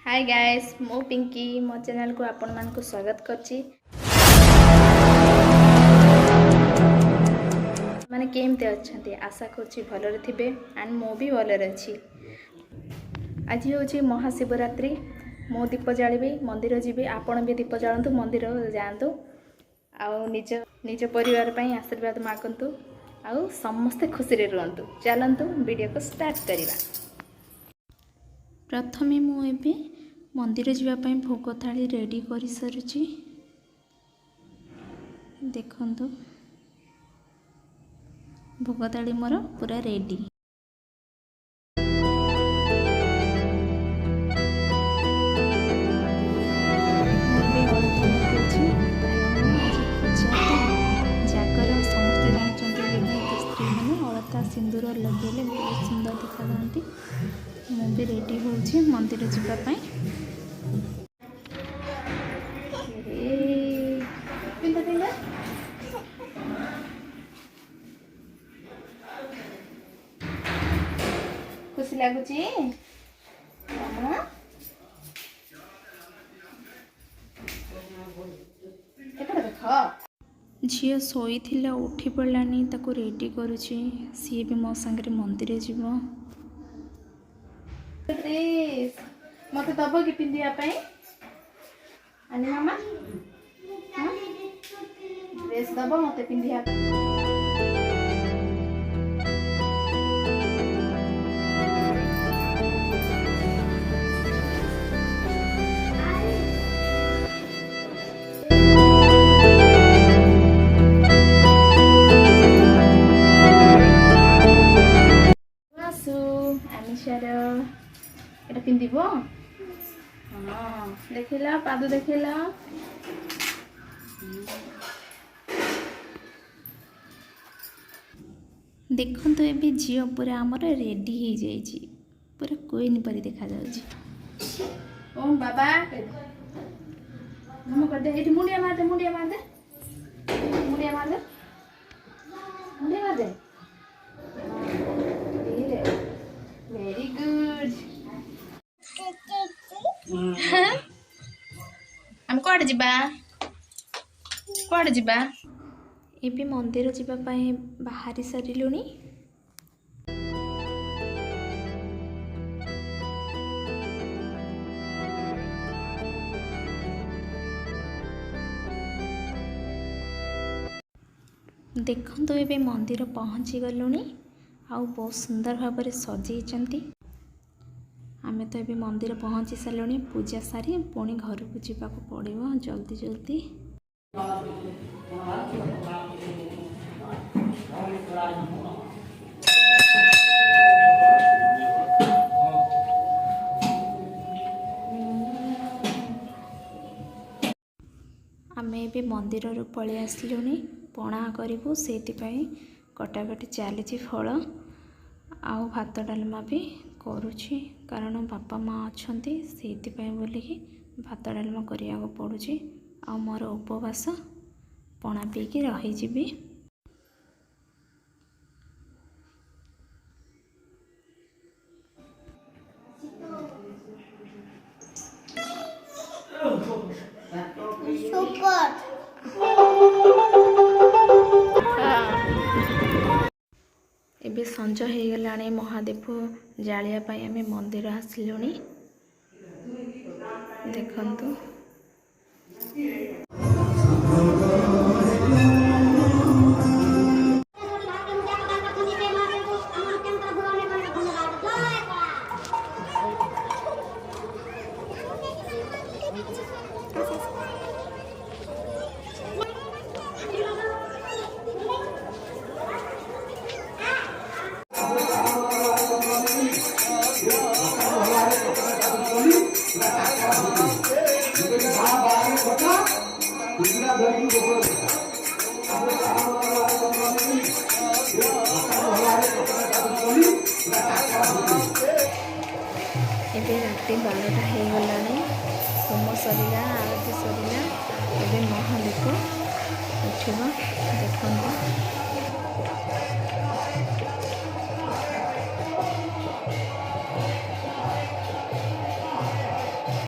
Hi guys मो पिंकी मो channel को आपण मान को स्वागत करची। माने केमते अच्छे आशा करची भलरे थिबे एंड मो भी भलरे अछि। आज होची महाशिवरात्रि मो दीप जाळिबी मंदिर जीबी आपण भी दीप जाळंतु मंदिर जांतु आ निज परिवार पई आशीर्वाद मागंतु आ समस्त खुशी रे रहंतु। चलंतु वीडियो को स्टार्ट करिवा। प्रथमे मु एबे मंदिर जावाई भोग थाली रेडी कर सारी देखंतु भोग थाली मोर पूरा रेडी। जागर समस्ते जानते विवाहित स्त्री मैंने अलता सिंदूर लगे बहुत सुंदर देखा जाती। मुझे रेडी हो मंदिर जावाई। खुशी लगुच झील शोई उठी पड़ानी ताको रेडी करुची सी भी मो सांगे मंदिर जीव। मत दब कि पिंधिया मामा ड्रेस दब मत पिंधिया। पिंधिब हाँ देखला पाद देखला देखो तो ये झील पूरा आमर रेडी हो जाइए पूरा कोइन परी देखा जाउची। ओम बाबा नम कर दे एठी मुंडिया मार दे मुंडिया मार दे मुंडिया मार दे मुंडिया मार दे। Very good. हम कोड जिबा कोड जिबा एबे मंदिर जिबा पई बाहरी सरिलुनी। देखो तो ये मंदिर पहुँची गलुनी आउ बहुत सुंदर भाव में सजाई। आमे तो ये मंदिर पहुँची सारे पूजा सारी पुणी घर को जावाक पड़ो जल्दी जल्दी। आमे भी मंदिर पलि आसलुनी पणा करूँ से कटाकटी चली फल आउ भात डालमा भी करुछि कारण बापा माँ अच्छा से बोलिकी भात डालमा करने पड़ुछि। आ मोर उपवास पणा पीकी रहीजी। एबे संज हो गलानी महादेव जालिया पाई आमे मंदिर आसलुनी देखंतु। एबे राति 12टा हो गलानी होम सरिला आरती सरिला एबे महादेव उठिबा देखंतु।